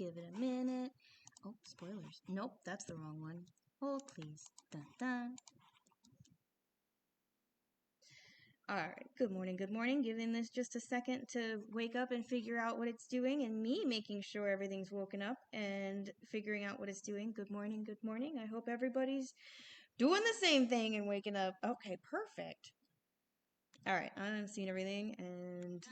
give it a minute. Oh, spoilers. Nope, that's the wrong one. Hold, please. Dun, dun. All right, good morning, good morning. Giving this just a second to wake up and figure out what it's doing, and me making sure everything's woken up and figuring out what it's doing. Good morning, good morning. I hope everybody's doing the same thing and waking up. Okay, perfect. All right, I'm seeing everything, and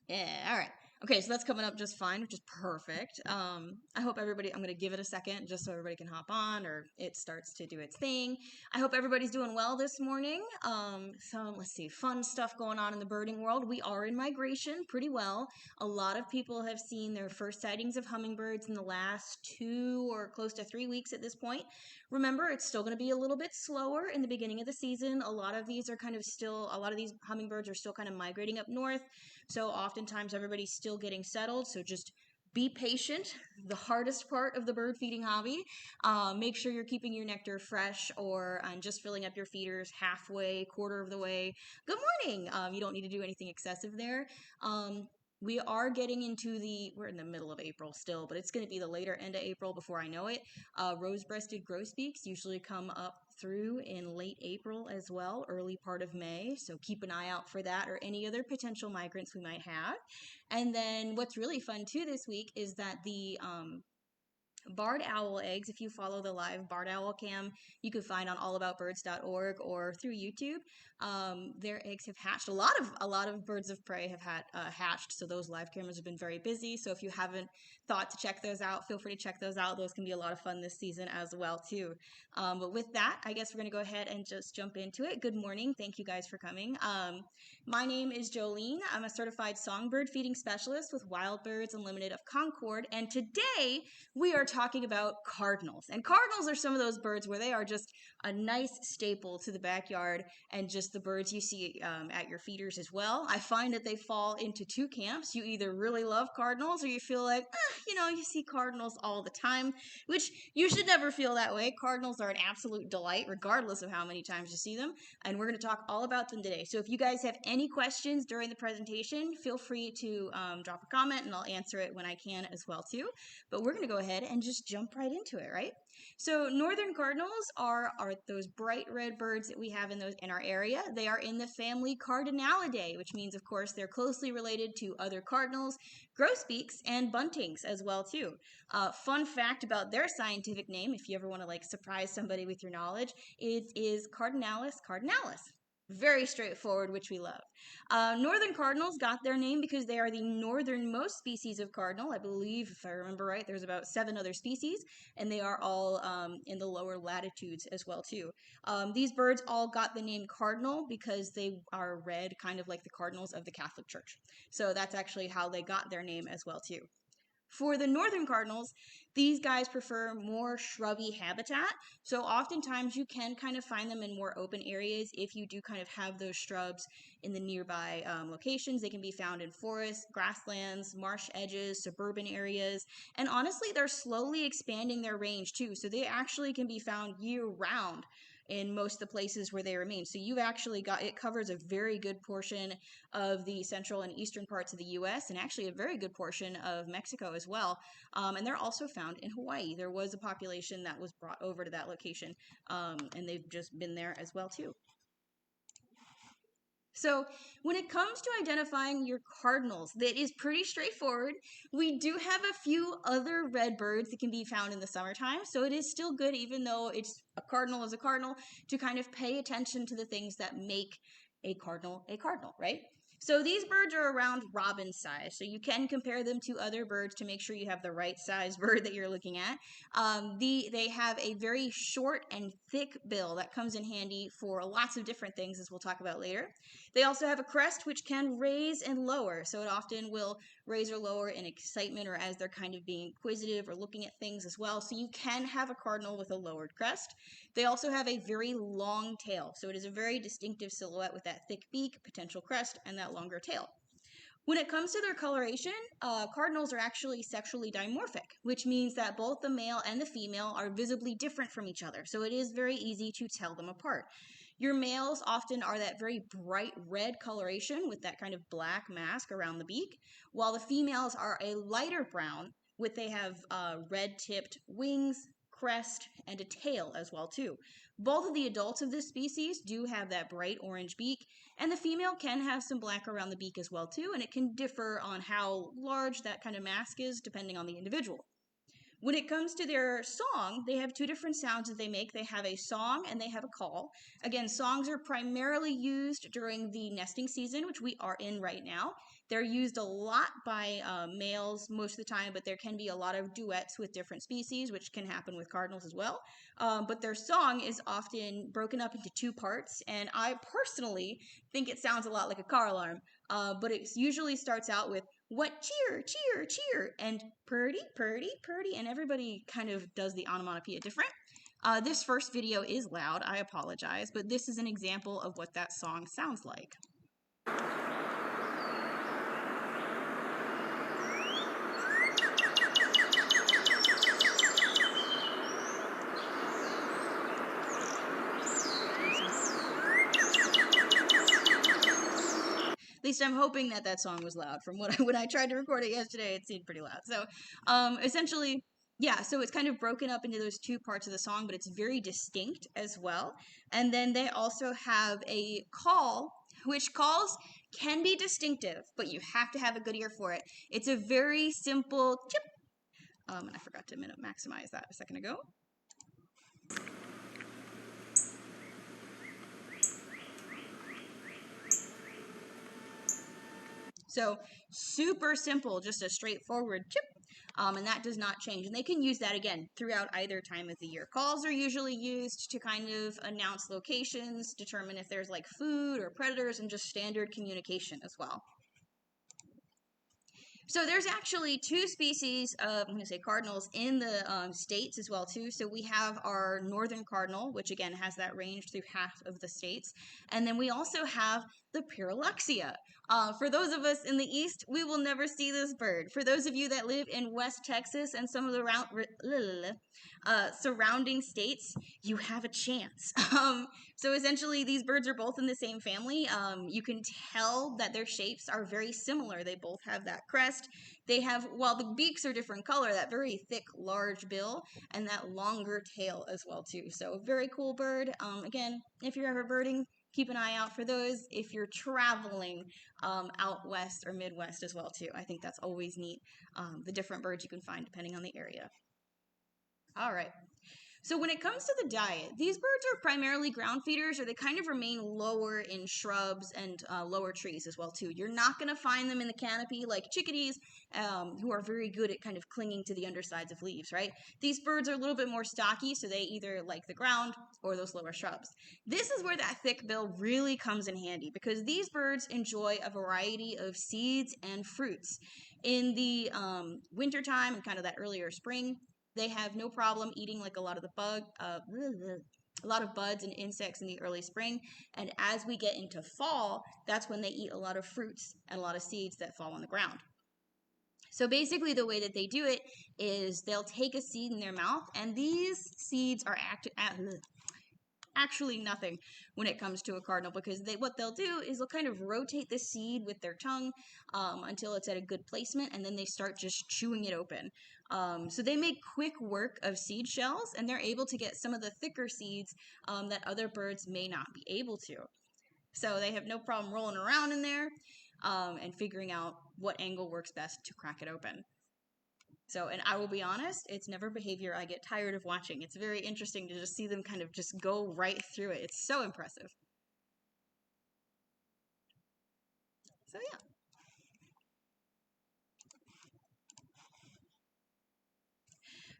yeah, all right. Okay, so that's coming up just fine, which is perfect. I hope everybody, I'm going to give it a second just so everybody can hop on or it starts to do its thing. I hope everybody's doing well this morning. Let's see, fun stuff going on in the birding world. We are in migration pretty well. A lot of people have seen their first sightings of hummingbirds in the last 2 or close to 3 weeks at this point. Remember, it's still going to be a little bit slower in the beginning of the season. A lot of these hummingbirds are still kind of migrating up north. So oftentimes everybody's still getting settled. So just be patient. The hardest part of the bird feeding hobby. Make sure you're keeping your nectar fresh or just filling up your feeders halfway, quarter of the way. Good morning. You don't need to do anything excessive there. We are getting into we're in the middle of April still, but it's going to be the later end of April before I know it. Rose-breasted grosbeaks usually come up through in late April as well, early part of May. So keep an eye out for that or any other potential migrants we might have. And then what's really fun too this week is that the barred owl eggs, if you follow the live barred owl cam, you can find on allaboutbirds.org or through YouTube. Their eggs have hatched. A lot of birds of prey have hatched, so those live cameras have been very busy. So if you haven't thought to check those out, feel free to check those out. Those can be a lot of fun this season as well too. But with that, I guess we're going to go ahead and just jump into it. Good morning. Thank you guys for coming. My name is Jolene. I'm a certified songbird feeding specialist with Wild Birds Unlimited of Concord, and today we are talking about cardinals. And cardinals are some of those birds where they are just a nice staple to the backyard and just the birds you see at your feeders as well. I find that they fall into two camps. You either really love cardinals or you feel like, you see cardinals all the time, which you should never feel that way. Cardinals are an absolute delight regardless of how many times you see them. And we're going to talk all about them today. So if you guys have any questions during the presentation, feel free to drop a comment and I'll answer it when I can as well too. But we're going to go ahead and just jump right into it, right? So Northern Cardinals are those bright red birds that we have in our area. They are in the family Cardinalidae, which means, of course, they're closely related to other cardinals, grosbeaks, and buntings as well too. Fun fact about their scientific name, if you ever want to surprise somebody with your knowledge, it is Cardinalis cardinalis. Very straightforward, which we love. Northern cardinals got their name because they are the northernmost species of cardinal. I believe, if I remember right, there's about 7 other species, and they are all in the lower latitudes as well, too. These birds all got the name cardinal because they are red, kind of like the cardinals of the Catholic Church. So that's actually how they got their name as well, too. For the northern cardinals, these guys prefer more shrubby habitat, so oftentimes you can kind of find them in more open areas if you do kind of have those shrubs in the nearby locations. They can be found in forests, grasslands, marsh edges, suburban areas, and honestly, they're slowly expanding their range too, so they actually can be found year-round in most of the places where they remain. So you've actually it covers a very good portion of the central and eastern parts of the U.S. and actually a very good portion of Mexico as well. And they're also found in Hawaii. There was a population that was brought over to that location, and they've just been there as well too. So when it comes to identifying your cardinals, that is pretty straightforward. We do have a few other red birds that can be found in the summertime, so it is still good, even though it's a cardinal as a cardinal, to kind of pay attention to the things that make a cardinal, right? So these birds are around robin size, so you can compare them to other birds to make sure you have the right size bird that you're looking at. They have a very short and thick bill that comes in handy for lots of different things, as we'll talk about later. They also have a crest which can raise and lower, so it often will raise or lower in excitement or as they're kind of being inquisitive or looking at things as well. So you can have a cardinal with a lowered crest. They also have a very long tail, so it is a very distinctive silhouette with that thick beak, potential crest, and that longer tail. When it comes to their coloration, cardinals are actually sexually dimorphic, which means that both the male and the female are visibly different from each other, so it is very easy to tell them apart. Your males often are that very bright red coloration with that kind of black mask around the beak, while the females are a lighter brown They have red-tipped wings, crest, and a tail as well too. Both of the adults of this species do have that bright orange beak, and the female can have some black around the beak as well too, and it can differ on how large that kind of mask is depending on the individual. When it comes to their song, they have two different sounds that they make. They have a song and they have a call. Again, songs are primarily used during the nesting season, which we are in right now. They're used a lot by males most of the time, but there can be a lot of duets with different species, which can happen with cardinals as well. But their song is often broken up into two parts, and I personally think it sounds a lot like a car alarm, but it usually starts out with what cheer, cheer, cheer, and purdy, purdy, purdy, and everybody kind of does the onomatopoeia different. This first video is loud, I apologize, but this is an example of what that song sounds like. At least I'm hoping that that song was loud. From when I tried to record it yesterday, it seemed pretty loud. So, essentially, yeah, so it's kind of broken up into those two parts of the song, but it's very distinct as well. And then they also have a call, which calls can be distinctive, but you have to have a good ear for it. It's a very simple chip. I forgot to maximize that a second ago. So super simple, just a straightforward chip, and that does not change. And they can use that again throughout either time of the year. Calls are usually used to kind of announce locations, determine if there's like food or predators, and just standard communication as well. So there's actually two species of, I'm going to say cardinals in the states as well too. So we have our Northern Cardinal, which again has that range through half of the states. And then we also have the Pyrrhuloxia. For those of us in the East, we will never see this bird. For those of you that live in West Texas and some of the surrounding states, you have a chance. So essentially, these birds are both in the same family. You can tell that their shapes are very similar. They both have that crest. They have, while the beaks are different color, that very thick, large bill and that longer tail as well too. So very cool bird. Again, if you're ever birding, keep an eye out for those. If you're traveling out west or Midwest as well too, I think that's always neat. The different birds you can find depending on the area. All right. So when it comes to the diet, these birds are primarily ground feeders, or they kind of remain lower in shrubs and lower trees as well too. You're not going to find them in the canopy like chickadees, who are very good at kind of clinging to the undersides of leaves, right? These birds are a little bit more stocky, so they either like the ground or those lower shrubs. This is where that thick bill really comes in handy, because these birds enjoy a variety of seeds and fruits. In the wintertime and kind of that earlier spring, they have no problem eating like a lot of the a lot of buds and insects in the early spring. And as we get into fall, that's when they eat a lot of fruits and a lot of seeds that fall on the ground. So basically the way that they do it is they'll take a seed in their mouth, and these seeds are actually nothing when it comes to a cardinal, because what they'll do is they'll kind of rotate the seed with their tongue until it's at a good placement, and then they start just chewing it open. So they make quick work of seed shells, and they're able to get some of the thicker seeds that other birds may not be able to. So they have no problem rolling around in there and figuring out what angle works best to crack it open. So, and I will be honest, it's never behavior I get tired of watching. It's very interesting to just see them kind of just go right through it. It's so impressive. So, yeah.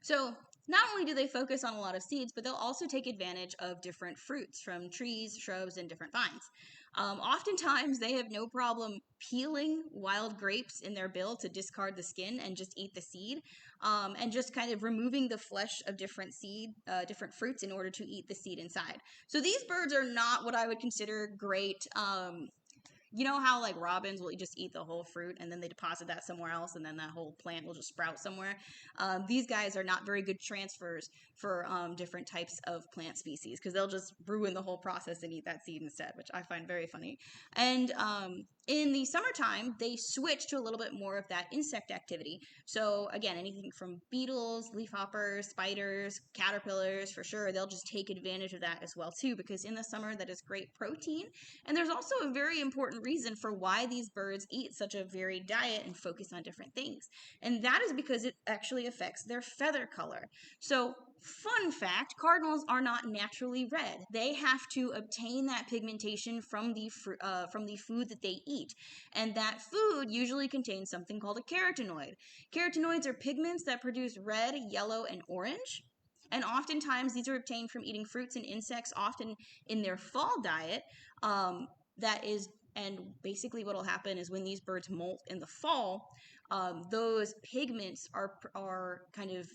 So, not only do they focus on a lot of seeds, but they'll also take advantage of different fruits from trees, shrubs, and different vines. Oftentimes, they have no problem peeling wild grapes in their bill to discard the skin and just eat the seed, and just kind of removing the flesh of different fruits in order to eat the seed inside. So these birds are not what I would consider great. You know how like robins will just eat the whole fruit and then they deposit that somewhere else, and then that whole plant will just sprout somewhere? These guys are not very good transfers for different types of plant species, because they'll just ruin the whole process and eat that seed instead, which I find very funny. And In the summertime, they switch to a little bit more of that insect activity. So again, anything from beetles, leafhoppers, spiders, caterpillars, for sure, they'll just take advantage of that as well too, because in the summer that is great protein. And there's also a very important reason for why these birds eat such a varied diet and focus on different things. And that is because it actually affects their feather color. So fun fact, cardinals are not naturally red. They have to obtain that pigmentation from the food that they eat. And that food usually contains something called a carotenoid. Carotenoids are pigments that produce red, yellow, and orange. And oftentimes these are obtained from eating fruits and insects, often in their fall diet. And basically what will happen is when these birds molt in the fall, those pigments are kind of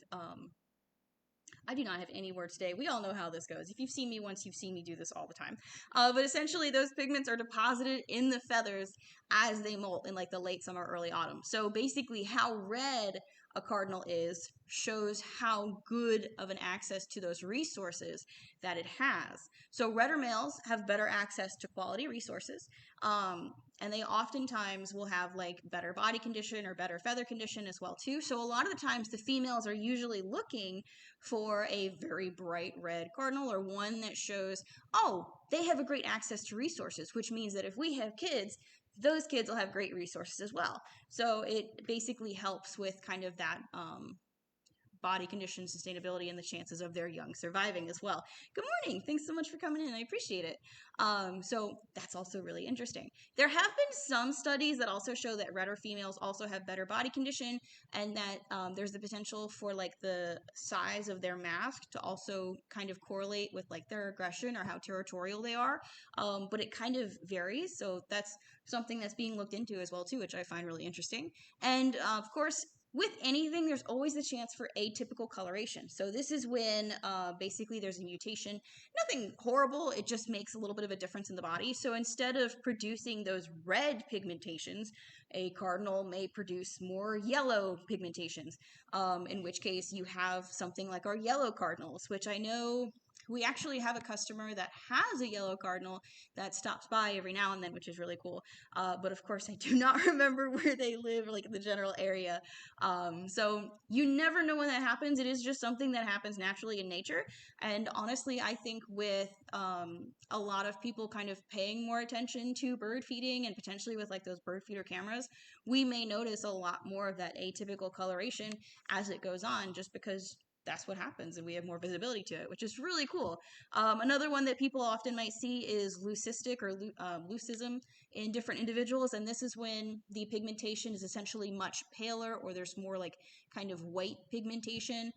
I do not have any words today. We all know how this goes. If you've seen me once, you've seen me do this all the time. But essentially, those pigments are deposited in the feathers as they molt in like the late summer, early autumn. So basically, how red a cardinal is shows how good of an access to those resources that it has. So redder males have better access to quality resources. And they oftentimes will have like better body condition or better feather condition as well too. So a lot of the times the females are usually looking for a very bright red cardinal, or one that shows, oh, they have a great access to resources, which means that if we have kids, those kids will have great resources as well. So it basically helps with kind of that body condition sustainability and the chances of their young surviving as well. Good morning. Thanks so much for coming in. I appreciate it. So that's also really interesting. There have been some studies that also show that redder females also have better body condition, and that there's the potential for like the size of their mask to also kind of correlate with like their aggression or how territorial they are. But it kind of varies. So that's something that's being looked into as well too, which I find really interesting. And of course, with anything, there's always the chance for atypical coloration. So this is when basically there's a mutation. Nothing horrible, it just makes a little bit of a difference in the body. So instead of producing those red pigmentations, a cardinal may produce more yellow pigmentations, in which case you have something like our yellow cardinals, which I know we actually have a customer that has a yellow cardinal that stops by every now and then, which is really cool. But of course, I do not remember where they live, like in the general area. So you never know when that happens. It is just something that happens naturally in nature. And honestly, I think with a lot of people kind of paying more attention to bird feeding, and potentially with like those bird feeder cameras, we may notice a lot more of that atypical coloration as it goes on, just because that's what happens and we have more visibility to it, which is really cool. Another one that people often might see is leucistic or leucism in different individuals, and this is when the pigmentation is essentially much paler, or there's more like kind of white pigmentation,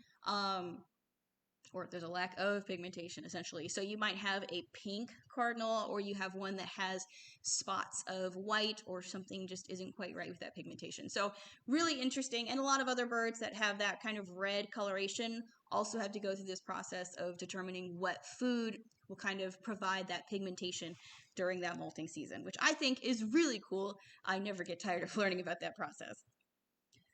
or there's a lack of pigmentation essentially. So you might have a pink cardinal, or you have one that has spots of white, or something just isn't quite right with that pigmentation. So really interesting. And a lot of other birds that have that kind of red coloration also have to go through this process of determining what food will kind of provide that pigmentation during that molting season, which I think is really cool. I never get tired of learning about that process.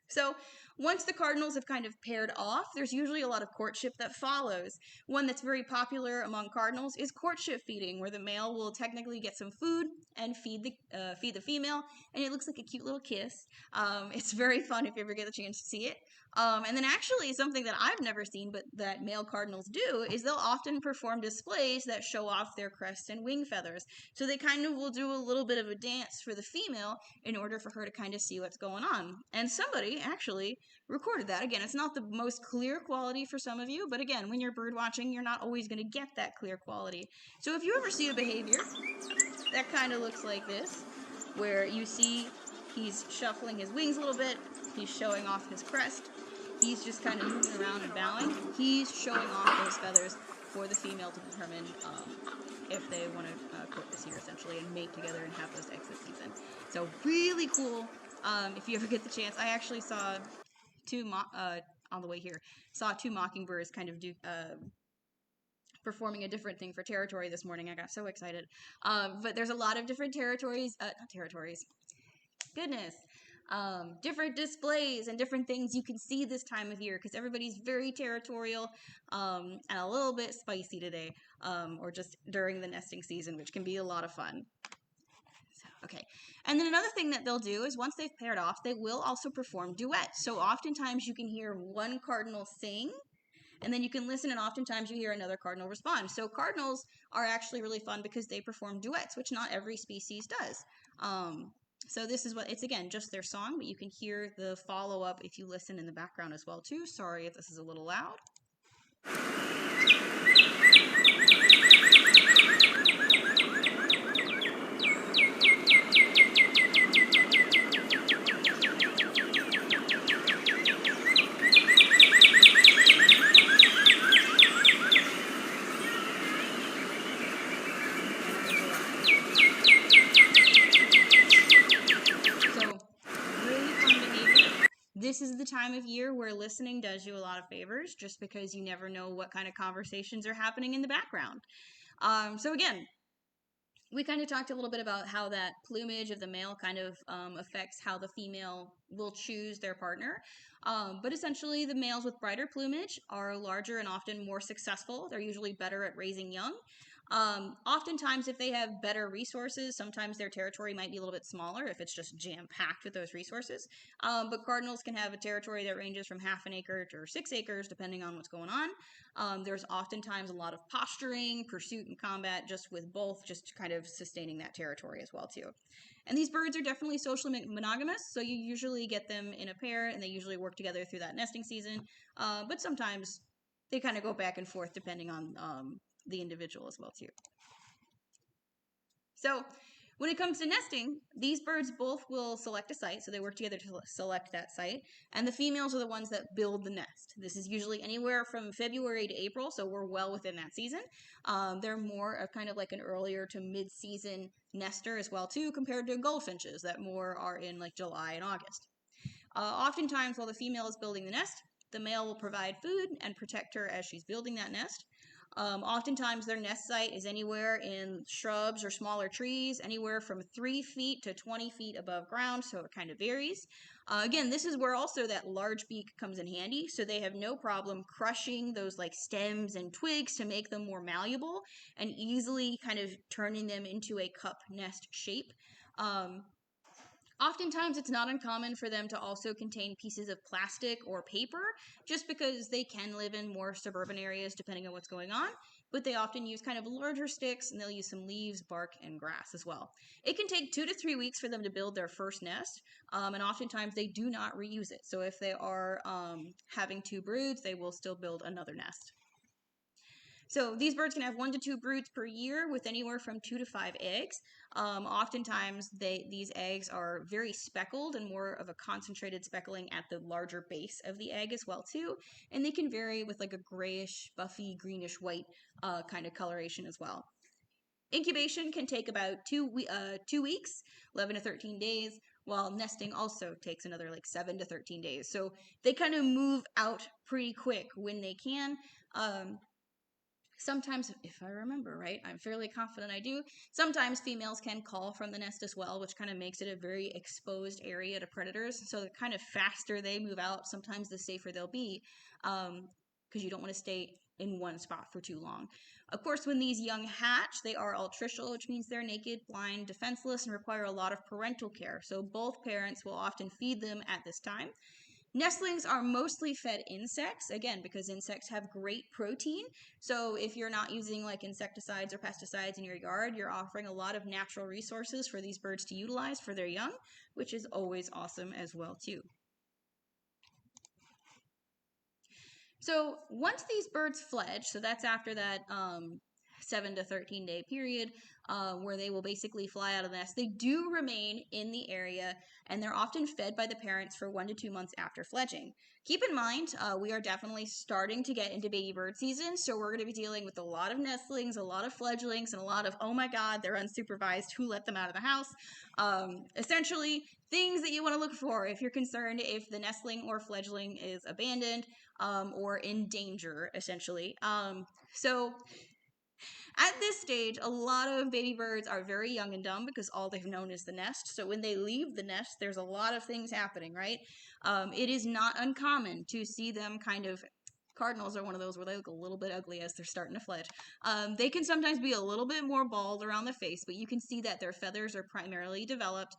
So once the cardinals have kind of paired off, there's usually a lot of courtship that follows. One that's very popular among cardinals is courtship feeding, where the male will technically get some food and feed the female, and it looks like a cute little kiss. It's very fun if you ever get the chance to see it. And then actually something that I've never seen but that male cardinals do is they'll often perform displays that show off their crest and wing feathers. So they kind of will do a little bit of a dance for the female in order for her to kind of see what's going on. And somebody actually recorded that. Again, it's not the most clear quality for some of you, but again, when you're bird watching, you're not always going to get that clear quality. So if you ever see a behavior that kind of looks like this, where you see he's shuffling his wings a little bit, he's showing off his crest, he's just kind of moving around and bowing, he's showing off those feathers for the female to determine if they want to court this year essentially and mate together and have those eggs this season. So really cool. If you ever get the chance, I actually saw on the way here, saw two mockingbirds kind of do performing a different thing for territory this morning. I got so excited. But there's a lot of different different displays and different things you can see this time of year, because everybody's very territorial and a little bit spicy today, or just during the nesting season, which can be a lot of fun. So Okay. And then another thing that they'll do is once they've paired off, they will also perform duets. So oftentimes you can hear one cardinal sing, and then you can listen, and oftentimes you hear another cardinal respond. So cardinals are actually really fun because they perform duets, which not every species does. So this is what it's, again, just their song, but you can hear the follow-up if you listen in the background as well too. Sorry if this is a little loud. This is the time of year where listening does you a lot of favors, just because you never know what kind of conversations are happening in the background. So again, we kind of talked a little bit about how that plumage of the male kind of affects how the female will choose their partner. But essentially, the males with brighter plumage are larger and often more successful. They're usually better at raising young. Oftentimes, if they have better resources, sometimes their territory might be a little bit smaller if it's just jam-packed with those resources. But cardinals can have a territory that ranges from half an acre to 6 acres, depending on what's going on. There's oftentimes a lot of posturing, pursuit, and combat, just with both, just kind of sustaining that territory as well, too. And these birds are definitely socially monogamous, so you usually get them in a pair, and they usually work together through that nesting season. But sometimes they kind of go back and forth depending on the individual as well too. So when it comes to nesting, these birds both will select a site, so they work together to select that site, and the females are the ones that build the nest. This is usually anywhere from February to April, so we're well within that season. They're more of kind of like an earlier to mid-season nester as well too, compared to goldfinches that more are in like July and August. Oftentimes, while the female is building the nest, the male will provide food and protect her as she's building that nest. Oftentimes, their nest site is anywhere in shrubs or smaller trees, anywhere from 3 feet to 20 feet above ground, so it kind of varies. Again, this is where also that large beak comes in handy, so they have no problem crushing those like stems and twigs to make them more malleable and easily kind of turning them into a cup nest shape. Oftentimes, it's not uncommon for them to also contain pieces of plastic or paper, just because they can live in more suburban areas depending on what's going on, but they often use kind of larger sticks, and they'll use some leaves, bark, and grass as well. It can take 2 to 3 weeks for them to build their first nest, and oftentimes they do not reuse it. So if they are having 2 broods, they will still build another nest. So these birds can have 1 to 2 broods per year with anywhere from 2 to 5 eggs. Oftentimes, these eggs are very speckled and more of a concentrated speckling at the larger base of the egg as well too. And they can vary with like a grayish, buffy, greenish white kind of coloration as well. Incubation can take about 2 weeks, 11 to 13 days, while nesting also takes another like 7 to 13 days. So they kind of move out pretty quick when they can. Sometimes, if I remember right, I'm fairly confident I do, sometimes females can call from the nest as well, which kind of makes it a very exposed area to predators. So the kind of faster they move out, sometimes the safer they'll be, because you don't want to stay in one spot for too long. Of course, when these young hatch, they are altricial, which means they're naked, blind, defenseless, and require a lot of parental care. So both parents will often feed them at this time. Nestlings are mostly fed insects, again, because insects have great protein. So if you're not using like insecticides or pesticides in your yard, you're offering a lot of natural resources for these birds to utilize for their young, which is always awesome as well too. So once these birds fledge, so that's after that 7 to 13 day period where they will basically fly out of the nest, they do remain in the area, and they're often fed by the parents for 1 to 2 months after fledging. Keep in mind, we are definitely starting to get into baby bird season, so we're going to be dealing with a lot of nestlings, a lot of fledglings, and a lot of, oh my god, they're unsupervised, who let them out of the house? Essentially, things that you want to look for if you're concerned if the nestling or fledgling is abandoned or in danger, essentially. So at this stage, a lot of baby birds are very young and dumb because all they've known is the nest. So when they leave the nest, there's a lot of things happening, right? It is not uncommon to see them kind of Cardinals are one of those where they look a little bit ugly as they're starting to fledge. They can sometimes be a little bit more bald around the face, but you can see that their feathers are primarily developed.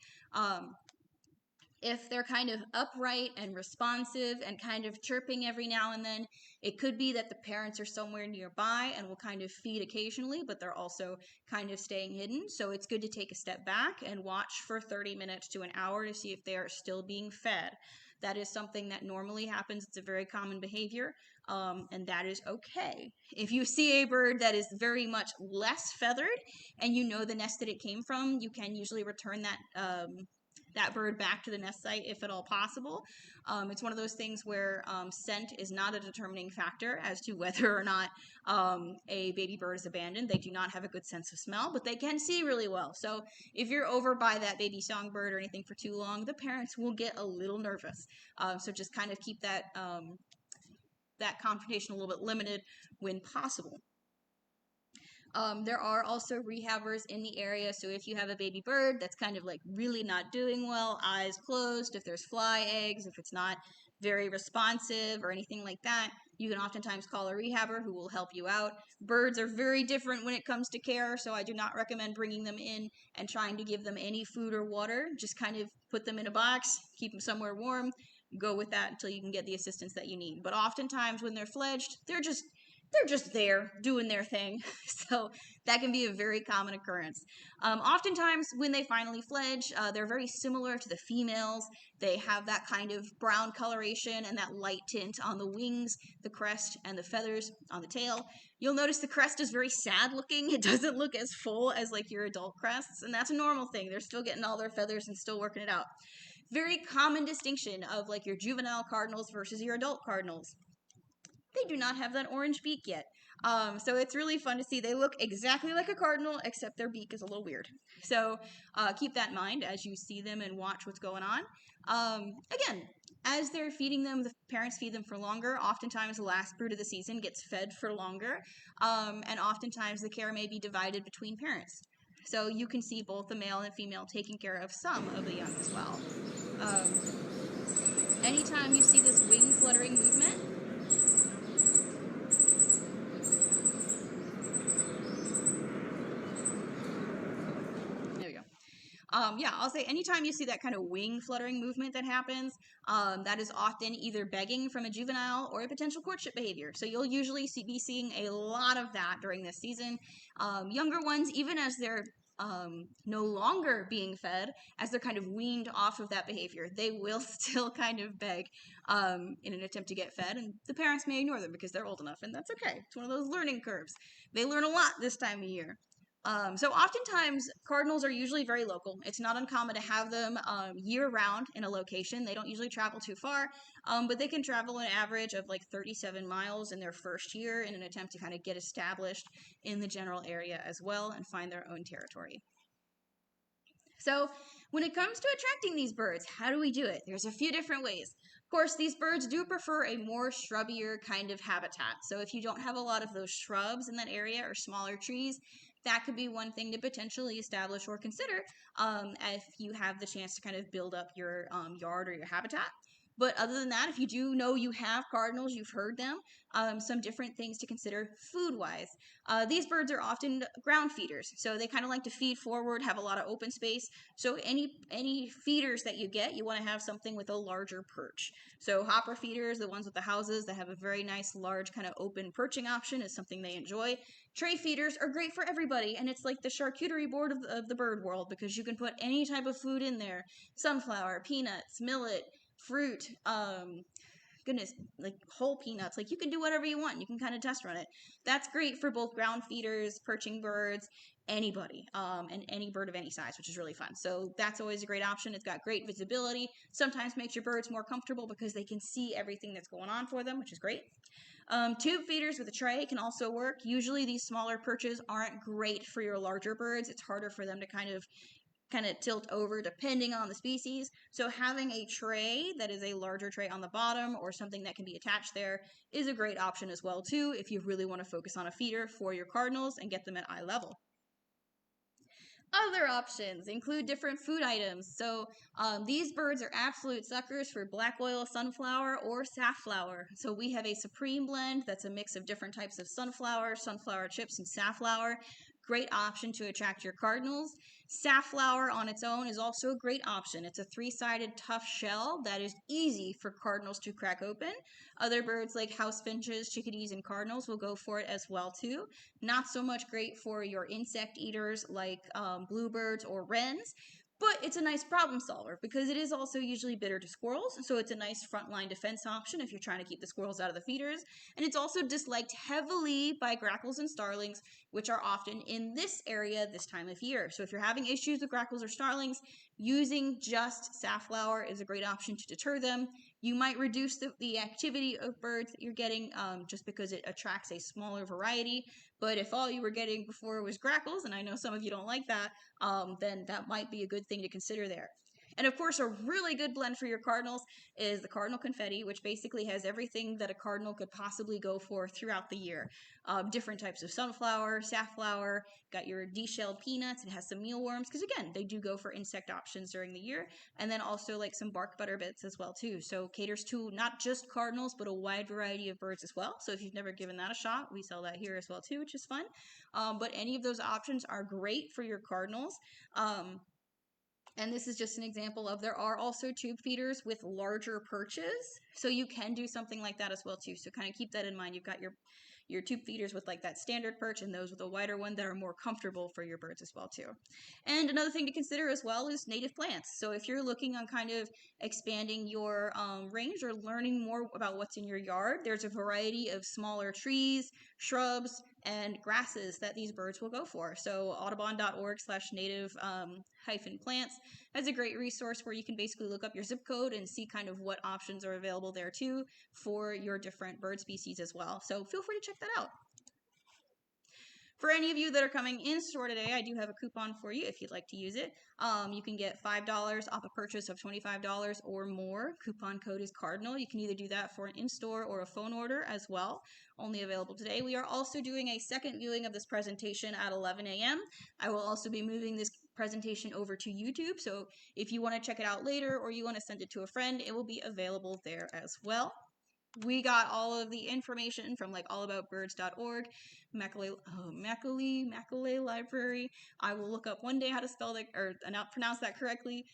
If they're kind of upright and responsive and kind of chirping every now and then, it could be that the parents are somewhere nearby and will kind of feed occasionally, but they're also kind of staying hidden. So it's good to take a step back and watch for 30 minutes to an hour to see if they are still being fed. That is something that normally happens. It's a very common behavior, and that is okay. If you see a bird that is very much less feathered and you know the nest that it came from, you can usually return that bird back to the nest site if at all possible. It's one of those things where scent is not a determining factor as to whether or not a baby bird is abandoned. They do not have a good sense of smell, but they can see really well. So if you're over by that baby songbird or anything for too long, the parents will get a little nervous. So just kind of keep that confrontation a little bit limited when possible. There are also rehabbers in the area, so if you have a baby bird that's kind of like really not doing well, eyes closed, if there's fly eggs, if it's not very responsive or anything like that, you can oftentimes call a rehabber who will help you out. Birds are very different when it comes to care, so I do not recommend bringing them in and trying to give them any food or water. Just kind of put them in a box, keep them somewhere warm, go with that until you can get the assistance that you need. But oftentimes when they're fledged, they're just there doing their thing. So that can be a very common occurrence. Oftentimes, when they finally fledge, they're very similar to the females. They have that kind of brown coloration and that light tint on the wings, the crest, and the feathers on the tail. You'll notice the crest is very sad looking. It doesn't look as full as like your adult crests, and that's a normal thing. They're still getting all their feathers and still working it out. Very common distinction of like your juvenile cardinals versus your adult cardinals. They do not have that orange beak yet. So it's really fun to see. They look exactly like a cardinal, except their beak is a little weird. So keep that in mind as you see them and watch what's going on. Again, as they're feeding them, the parents feed them for longer. Oftentimes, the last brood of the season gets fed for longer, and oftentimes the care may be divided between parents. So you can see both the male and female taking care of some of the young as well. Anytime you see this wing fluttering movement, I'll say anytime you see that kind of wing fluttering movement that happens, that is often either begging from a juvenile or a potential courtship behavior. So you'll usually be seeing a lot of that during this season. Younger ones, even as they're no longer being fed, as they're kind of weaned off of that behavior, they will still kind of beg in an attempt to get fed, and the parents may ignore them because they're old enough, and that's okay. It's one of those learning curves. They learn a lot this time of year. So oftentimes, cardinals are usually very local. It's not uncommon to have them year-round in a location. They don't usually travel too far, but they can travel an average of like 37 miles in their first year in an attempt to kind of get established in the general area as well and find their own territory. So when it comes to attracting these birds, how do we do it? There's a few different ways. Of course, these birds do prefer a more shrubbier kind of habitat. So if you don't have a lot of those shrubs in that area or smaller trees, that could be one thing to potentially establish or consider if you have the chance to kind of build up your yard or your habitat. But other than that, if you do know you have cardinals, you've heard them, some different things to consider food-wise. These birds are often ground feeders, so they kind of like to feed forward, have a lot of open space. So any feeders that you get, you want to have something with a larger perch. So hopper feeders, the ones with the houses that have a very nice, large kind of open perching option, is something they enjoy. Tray feeders are great for everybody, and it's like the charcuterie board of the bird world because you can put any type of food in there: sunflower, peanuts, millet, fruit, goodness, like whole peanuts. Like you can do whatever you want. You can kind of test run it. That's great for both ground feeders, perching birds, anybody, and any bird of any size, which is really fun. So that's always a great option. It's got great visibility. Sometimes makes your birds more comfortable because they can see everything that's going on for them, which is great. Tube feeders with a tray can also work. Usually these smaller perches aren't great for your larger birds. It's harder for them to kind of tilt over depending on the species. So having a tray that is a larger tray on the bottom or something that can be attached there is a great option as well too if you really want to focus on a feeder for your cardinals and get them at eye level. Other options include different food items. So these birds are absolute suckers for black oil sunflower or safflower. So we have a supreme blend that's a mix of different types of sunflower, sunflower chips, and safflower. Great option to attract your cardinals. Safflower on its own is also a great option. It's a three-sided tough shell that is easy for cardinals to crack open. Other birds like house finches, chickadees, and cardinals will go for it as well too. Not so much great for your insect eaters like bluebirds or wrens, but it's a nice problem solver because it is also usually bitter to squirrels, so it's a nice frontline defense option if you're trying to keep the squirrels out of the feeders. And it's also disliked heavily by grackles and starlings, which are often in this area this time of year. So if you're having issues with grackles or starlings, using just safflower is a great option to deter them. You might reduce the activity of birds that you're getting just because it attracts a smaller variety. But if all you were getting before was grackles, and I know some of you don't like that, then that might be a good thing to consider there. And of course, a really good blend for your cardinals is the cardinal confetti, which basically has everything that a cardinal could possibly go for throughout the year. Different types of sunflower, safflower, got your de-shelled peanuts, it has some mealworms, because again, they do go for insect options during the year, and then also like some bark butter bits as well too. So caters to not just cardinals, but a wide variety of birds as well. So if you've never given that a shot, we sell that here as well too, which is fun. But any of those options are great for your cardinals. And this is just an example of there are also tube feeders with larger perches. So you can do something like that as well too. So kind of keep that in mind. You've got your tube feeders with like that standard perch and those with a wider one that are more comfortable for your birds as well too. And another thing to consider as well is native plants. So if you're looking on kind of expanding your range or learning more about what's in your yard, there's a variety of smaller trees, shrubs, and grasses that these birds will go for. So audubon.org/native hyphen plants has a great resource where you can basically look up your zip code and see kind of what options are available there too for your different bird species as well. So feel free to check that out. For any of you that are coming in store today, I do have a coupon for you if you'd like to use it. You can get $5 off a purchase of $25 or more. Coupon code is Cardinal. You can either do that for an in-store or a phone order as well. Only available today. We are also doing a second viewing of this presentation at 11 a.m. I will also be moving this presentation over to YouTube, so if you want to check it out later or you want to send it to a friend, it will be available there as well. We got all of the information from like allaboutbirds.org, Macaulay Library. I will look up one day how to spell that or not pronounce that correctly.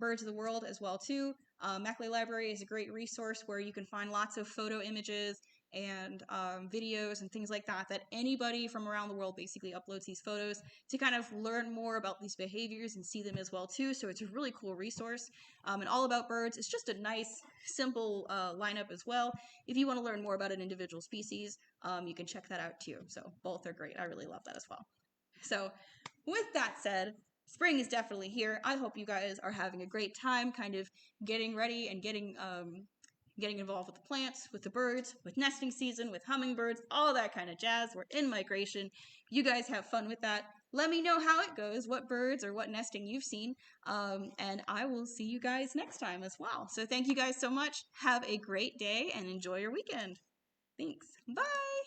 Birds of the World as well too. Macaulay Library is a great resource where you can find lots of photo images and videos and things like that anybody from around the world basically uploads these photos to kind of learn more about these behaviors and see them as well too. So it's a really cool resource. And All About Birds, it's just a nice, simple lineup as well. If you want to learn more about an individual species, you can check that out too. So both are great. I really love that as well. So with that said, spring is definitely here. I hope you guys are having a great time kind of getting ready and getting involved with the plants, with the birds, with nesting season, with hummingbirds, all that kind of jazz. We're in migration. You guys have fun with that. Let me know how it goes, what birds or what nesting you've seen, and I will see you guys next time as well. So thank you guys so much. Have a great day and enjoy your weekend. Thanks. Bye.